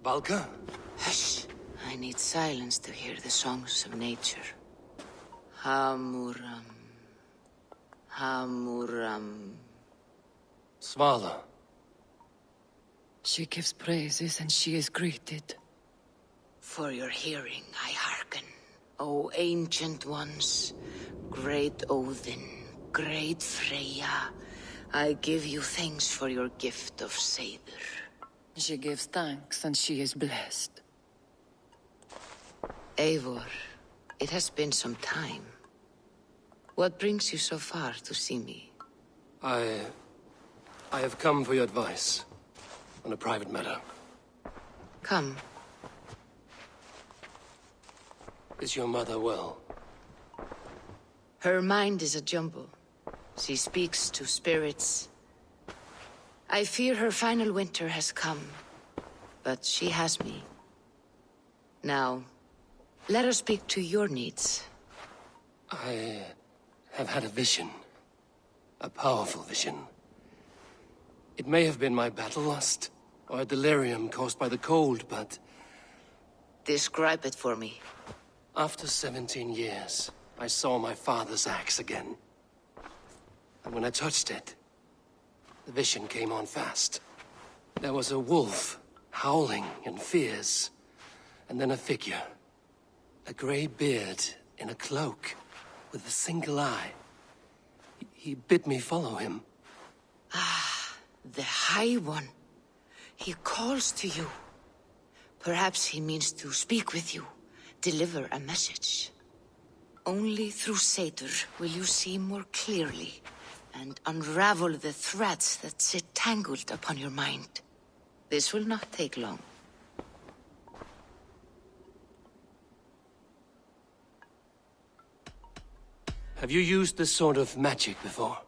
Valka? Hush. I need silence to hear the songs of nature. Hamuram. Hamuram. Svala. She gives praises and she is greeted. For your hearing, I hearken. O ancient ones, great Odin, great Freya, I give you thanks for your gift of Seidr. She gives thanks and she is blessed. Eivor, it has been some time. What brings you so far to see me? I have come for your advice on a private matter. Come. Is your mother well? Her mind is a jumble. She speaks to spirits. I fear her final winter has come, but she has me. Now, let us speak to your needs. I have had a vision. A powerful vision. It may have been my battle lust, or a delirium caused by the cold, but... Describe it for me. After 17 years, I saw my father's axe again. And when I touched it, the vision came on fast. There was a wolf, howling in fears, and then a figure. A grey beard in a cloak, with a single eye. He bid me follow him. Ah, the High One. He calls to you. Perhaps he means to speak with you, deliver a message. Only through Seidr will you see more clearly and unravel the threads that sit tangled upon your mind. This will not take long. Have you used this sort of magic before?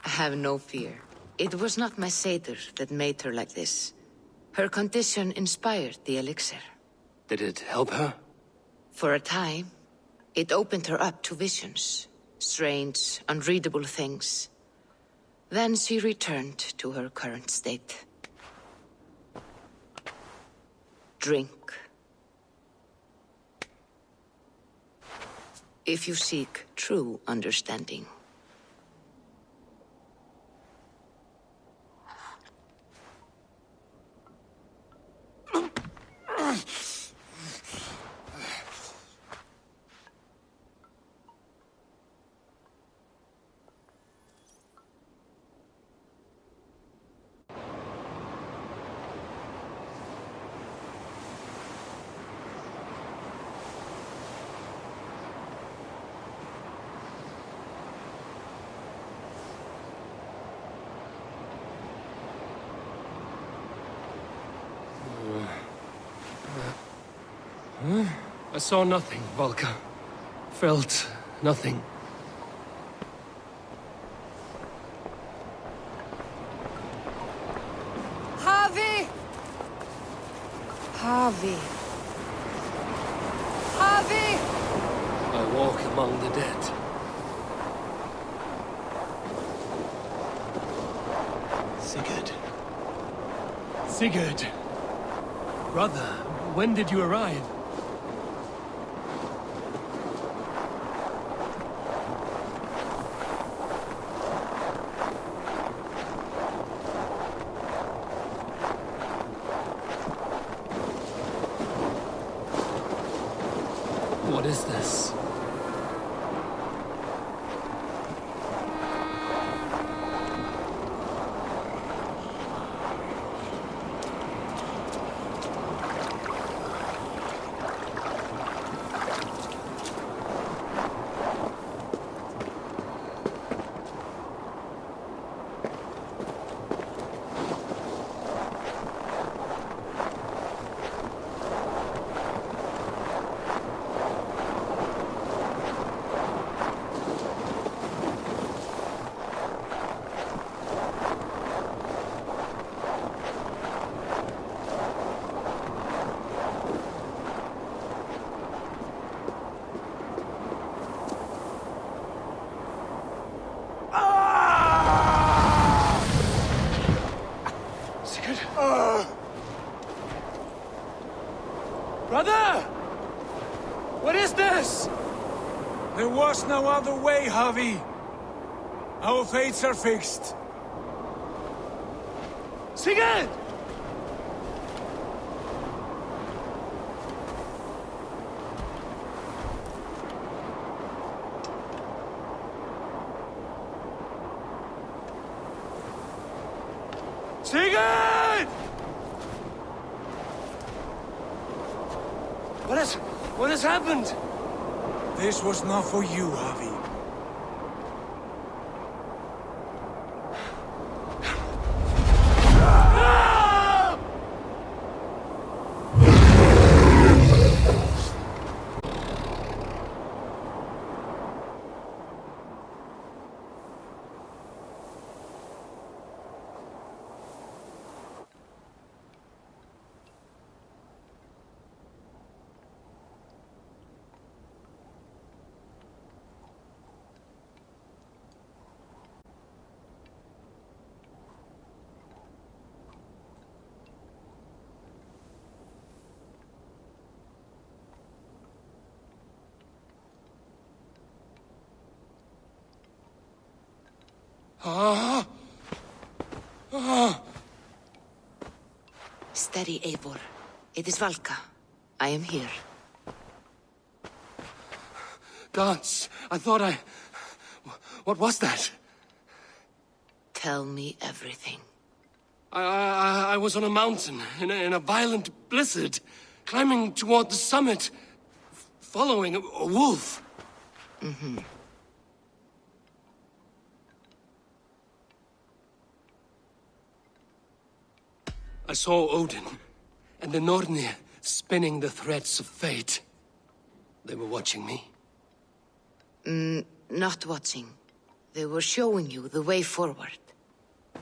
Have no fear. It was not my Seidr that made her like this. Her condition inspired the elixir. Did it help her? For a time, it opened her up to visions. Strange, unreadable things. Then she returned to her current state. Drink. If you seek true understanding. I saw nothing, Valka. Felt nothing. Harvey! Harvey! Harvey! I walk among the dead. Sigurd. Sigurd! Brother, when did you arrive? What is this? Brother! What is this? There was no other way, Javi. Our fates are fixed. Sigurd! Sigurd! What has happened? This was not for you, Javi. Steady, Eivor. It is Valka. I am here. Gods, I thought I... What was that? Tell me everything. I was on a mountain, in a violent blizzard, climbing toward the summit, following a wolf. Mm-hmm. I saw Odin, and the Nornir spinning the threads of fate. They were watching me. Not watching. They were showing you the way forward.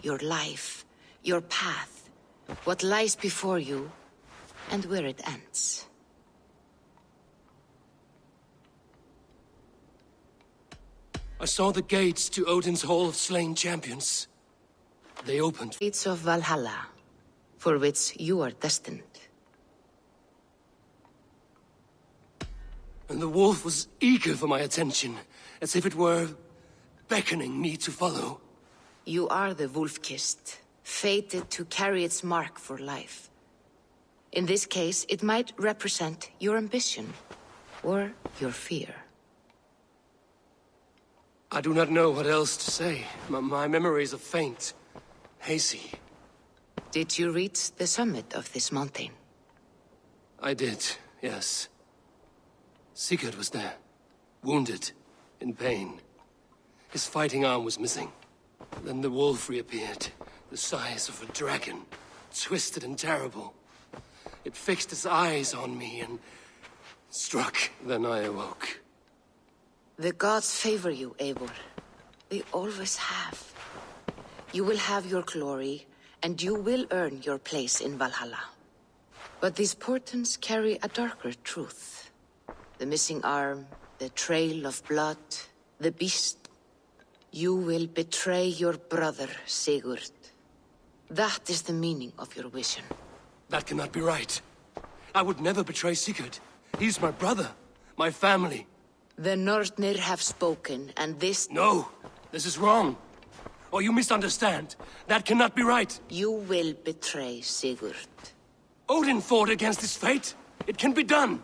Your life, your path, what lies before you, and where it ends. I saw the gates to Odin's Hall of Slain Champions. They opened. Gates of Valhalla, for which you are destined. And the wolf was eager for my attention, as if it were beckoning me to follow. You are the wolf-kissed, fated to carry its mark for life. In this case, it might represent your ambition, or your fear. I do not know what else to say. My memories are faint, hazy. Did you reach the summit of this mountain? I did, yes. Sigurd was there, wounded, in pain. His fighting arm was missing. Then the wolf reappeared, the size of a dragon, twisted and terrible. It fixed its eyes on me and struck. Then I awoke. The gods favor you, Eivor. They always have. You will have your glory, and you will earn your place in Valhalla. But these portents carry a darker truth. The missing arm, the trail of blood, the beast. You will betray your brother, Sigurd. That is the meaning of your vision. That cannot be right. I would never betray Sigurd. He's my brother, my family. The Nornir have spoken, and this... No, this is wrong. Or you misunderstand. That cannot be right. You will betray Sigurd. Odin fought against his fate. It can be done.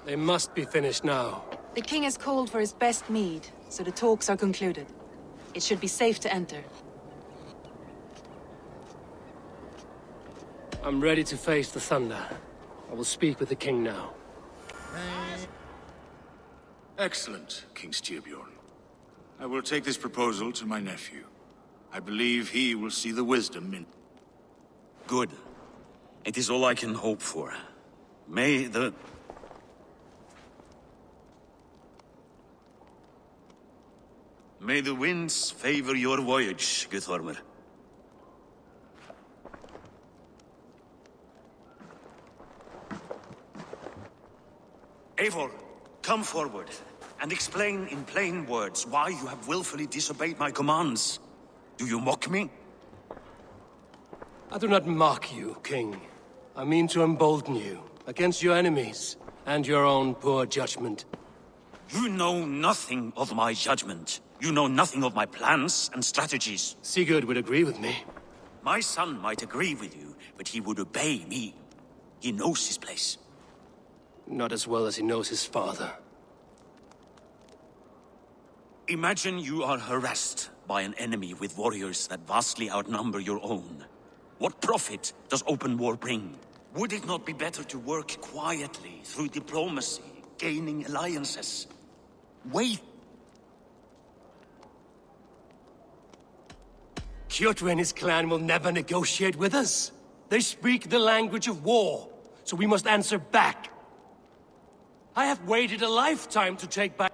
They must be finished now. The king has called for his best mead, so the talks are concluded. It should be safe to enter. I'm ready to face the thunder. I will speak with the king now. Excellent, King Styrbjorn. I will take this proposal to my nephew. I believe he will see the wisdom in... Good. It is all I can hope for. May the winds favor your voyage, Guthormer. Eivor, come forward, and explain in plain words why you have willfully disobeyed my commands. Do you mock me? I do not mock you, King. I mean to embolden you against your enemies and your own poor judgment. You know nothing of my judgment. You know nothing of my plans and strategies. Sigurd would agree with me. My son might agree with you, but he would obey me. He knows his place. Not as well as he knows his father. Imagine you are harassed by an enemy with warriors that vastly outnumber your own. What profit does open war bring? Would it not be better to work quietly through diplomacy, gaining alliances? Wait. Kjotr and his clan will never negotiate with us. They speak the language of war, so we must answer back. I have waited a lifetime to take back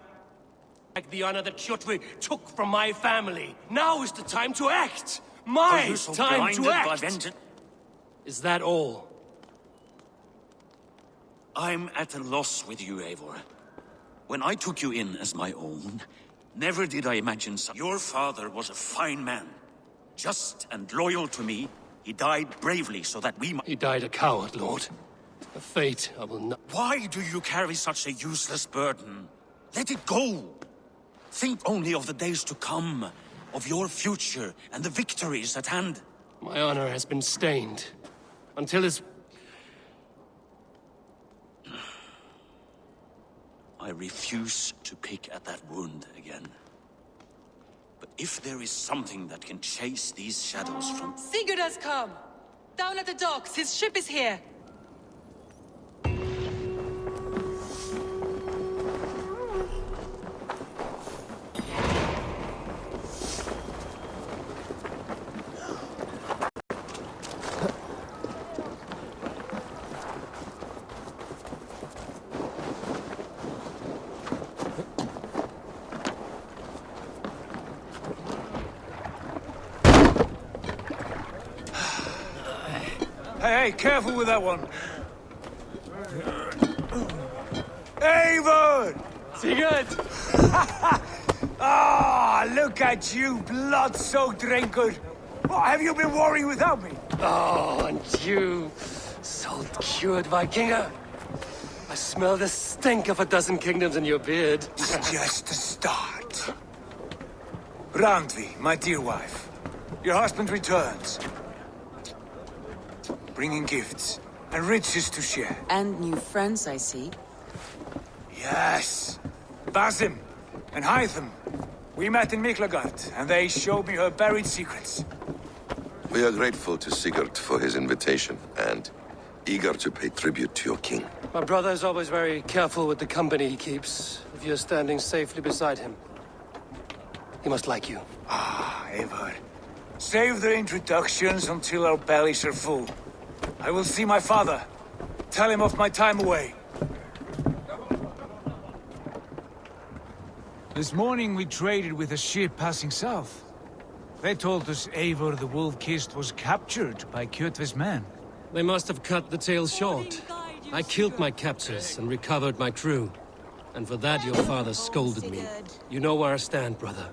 the honor that Kjotr took from my family. Now is the time to act! Are you so Time blinded to by act! vengeance? Is that all? I'm at a loss with you, Eivor. When I took you in as my own, never did I imagine your father was a fine man. Just and loyal to me, he died bravely so that we might... He died a coward, Lord. A fate I will not... Why do you carry such a useless burden? Let it go! Think only of the days to come, of your future and the victories at hand. My honor has been stained. Until his... I refuse to pick at that wound again. But if there is something that can chase these shadows from... Sigurd has come! Down at the docks, his ship is here! Hey, careful with that one. Eivor! Sigurd! Ah, look at you, blood-soaked drinker. What have you been worrying without me? Oh, and you, salt-cured Vikinger. I smell the stink of a dozen kingdoms in your beard. It's just the start. Randvi, my dear wife. Your husband returns. Bringing gifts and riches to share. And new friends, I see. Yes. Basim and Hytham. We met in Miklagard, and they showed me her buried secrets. We are grateful to Sigurd for his invitation, and eager to pay tribute to your king. My brother is always very careful with the company he keeps. If you're standing safely beside him, he must like you. Ah, Eivor. Save the introductions until our bellies are full. I will see my father. Tell him of my time away. This morning we traded with a ship passing south. They told us Eivor the Wolf-Kissed was captured by Kjotve's men. They must have cut the tale short. I killed my captors and recovered my crew. And for that your father scolded me. You know where I stand, brother.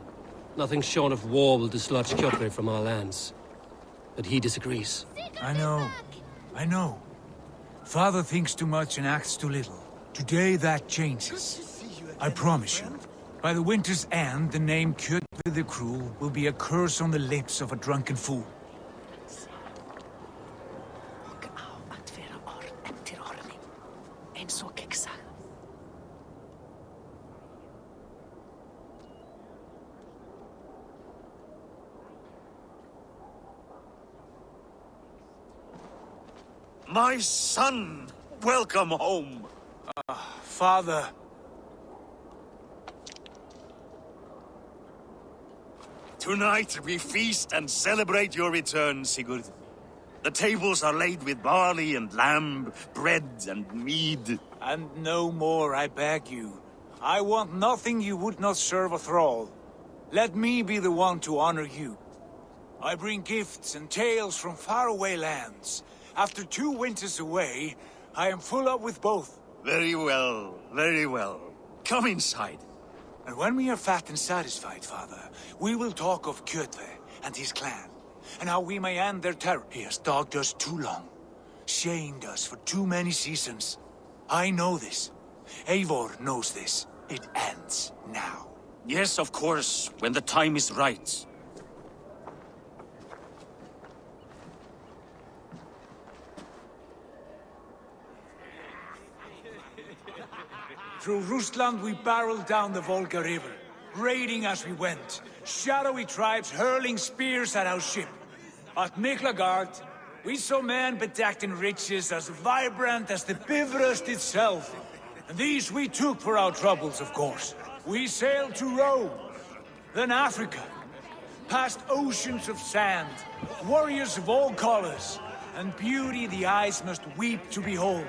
Nothing short of war will dislodge Kjotve from our lands. But he disagrees. I know. Father thinks too much and acts too little. Today that changes. I promise you. By the winter's end, the name Kjotve the Cruel will be a curse on the lips of a drunken fool. My son! Welcome home! Father. Tonight we feast and celebrate your return, Sigurd. The tables are laid with barley and lamb, bread and mead. And no more, I beg you. I want nothing you would not serve a thrall. Let me be the one to honor you. I bring gifts and tales from faraway lands. After 2 winters away, I am full up with both. Very well, very well. Come inside. And when we are fat and satisfied, Father, we will talk of Kjotve and his clan, and how we may end their terror. He has dogged us too long, shamed us for too many seasons. I know this. Eivor knows this. It ends now. Yes, of course, when the time is right. Through Rusland we barreled down the Volga River, raiding as we went. Shadowy tribes hurling spears at our ship. At Miklagard, we saw men bedecked in riches as vibrant as the Bifrost itself. And these we took for our troubles, of course. We sailed to Rome, then Africa, past oceans of sand, warriors of all colors, and beauty the eyes must weep to behold.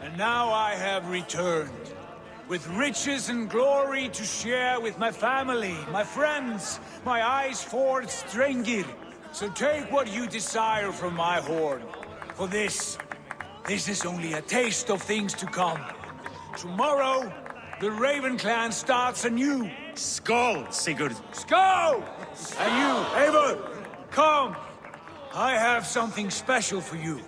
And now I have returned, with riches and glory to share with my family, my friends, my eyes-forged Strengir. So take what you desire from my hoard. For this is only a taste of things to come. Tomorrow, the Raven clan starts anew. Skål, Sigurd. Skål! And you, Eivor, come. I have something special for you.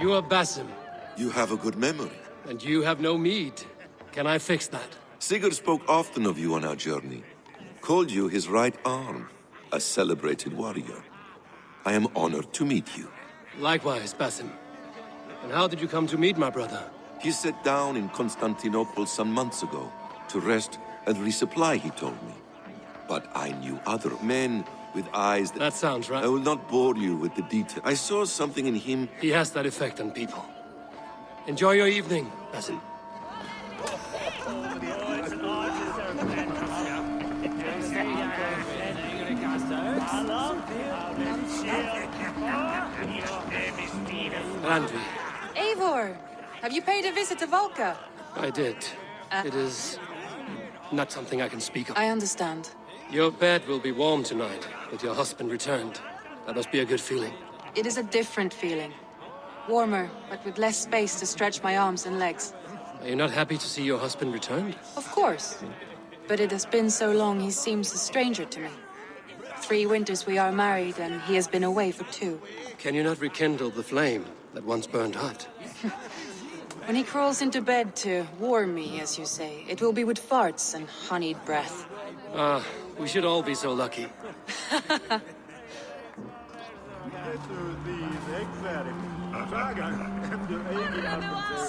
You are Basim, You have a good memory. and you have no mead. Can I fix that? Sigurd spoke often of you on our journey. Called you his right arm, a celebrated warrior. I am honored to meet you. Likewise, Basim. And how did you come to meet my brother? He sat down in Constantinople some months ago to rest and resupply, he told me. But I knew other men with eyes that... That sounds right. I will not bore you with the detail. I saw something in him. He has that effect on people. Enjoy your evening, Basim. Andrew, Eivor! Have you paid a visit to Valka? I did. It is not something I can speak of. I understand. Your bed will be warm tonight, with your husband returned. That must be a good feeling. It is a different feeling. Warmer, but with less space to stretch my arms and legs. Are you not happy to see your husband returned? Of course. But it has been so long he seems a stranger to me. 3 winters we are married, and he has been away for 2. Can you not rekindle the flame that once burned hot? When he crawls into bed to warm me, as you say, it will be with farts and honeyed breath. Ah, we should all be so lucky.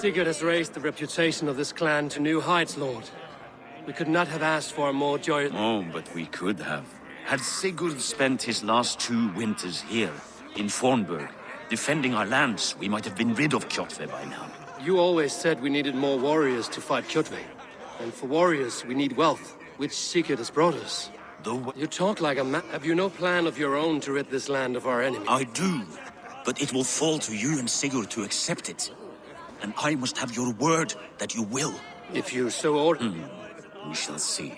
Sigurd has raised the reputation of this clan to new heights, Lord. We could not have asked for a more joyous... Oh, but we could have. Had Sigurd spent his last 2 winters here, in Fornburg, defending our lands, we might have been rid of Kjotve by now. You always said we needed more warriors to fight Kjotve. And for warriors, we need wealth, which Sigurd has brought us. Though You talk like a man. Have you no plan of your own to rid this land of our enemy? I do, but it will fall to you and Sigurd to accept it. And I must have your word that you will. If you so order. We shall see.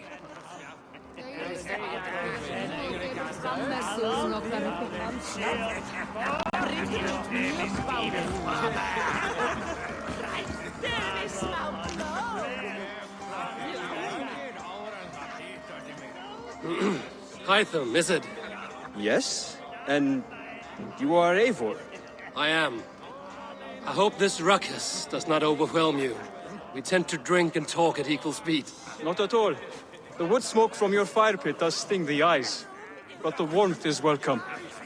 Hytham, is it? Yes? And you are Eivor? I am. I hope this ruckus does not overwhelm you. We tend to drink and talk at equal speed. Not at all. The wood smoke from your fire pit does sting the eyes, but the warmth is welcome.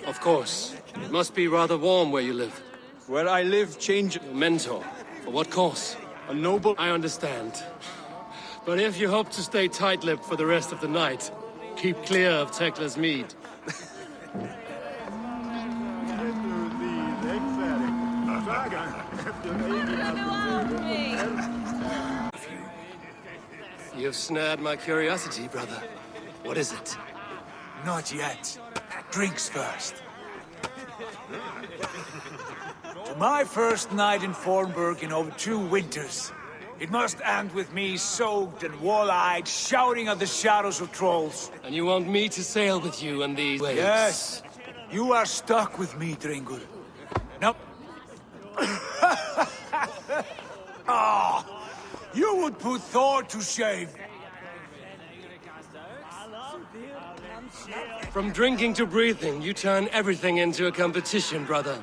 Of course. It must be rather warm where you live. Where I live, change... Your mentor. For what cause? A noble... I understand. But if you hope to stay tight-lipped for the rest of the night, keep clear of Tekla's mead. You've snared my curiosity, brother. What is it? Not yet. Drinks first. To my first night in Fornburg in over 2 winters. It must end with me soaked and wall-eyed, shouting at the shadows of trolls. And you want me to sail with you on these waves? Yes. You are stuck with me, Dringur. Now... Ah, you would put Thor to shame. From drinking to breathing, you turn everything into a competition, brother.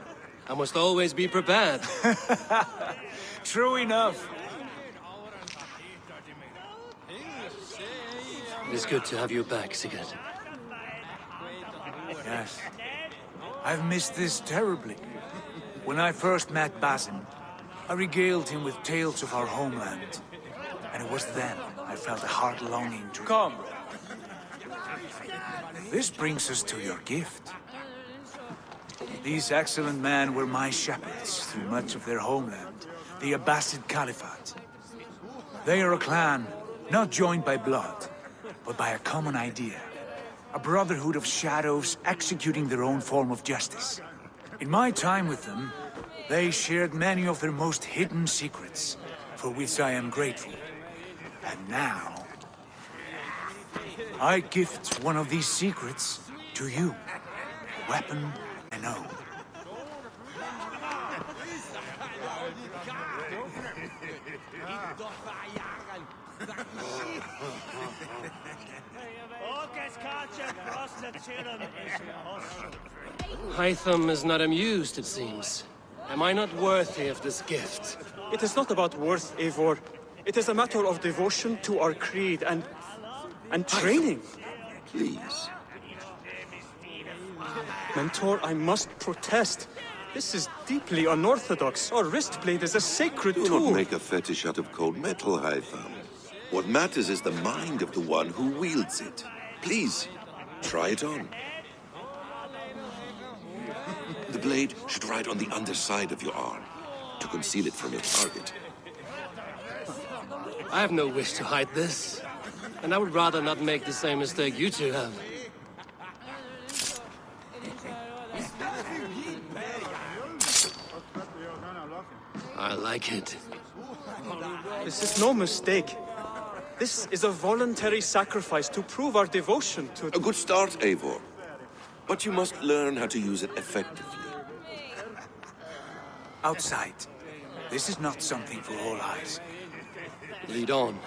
I must always be prepared. True enough. It is good to have you back, Sigurd. Yes. I've missed this terribly. When I first met Basim, I regaled him with tales of our homeland. And it was then I felt a heart longing to come. This brings us to your gift. These excellent men were my shepherds through much of their homeland, the Abbasid Caliphate. They are a clan, not joined by blood, but by a common idea. A brotherhood of shadows executing their own form of justice. In my time with them, they shared many of their most hidden secrets, for which I am grateful. And now... I gift one of these secrets to you. Weapon and oath. Hytham is not amused, it seems. Am I not worthy of this gift? It is not about worth, Eivor. It is a matter of devotion to our creed and training. Please. Mentor, I must protest. This is deeply unorthodox. Our wrist blade is a sacred Do tool. not make a fetish out of cold metal, Hytham. What matters is the mind of the one who wields it. Please, try it on. The blade should ride on the underside of your arm, to conceal it from your target. I have no wish to hide this. And I would rather not make the same mistake you two have. I like it. This is no mistake. This is a voluntary sacrifice to prove our devotion to... A good start, Eivor. But you must learn how to use it effectively. Outside. This is not something for all eyes. Lead on.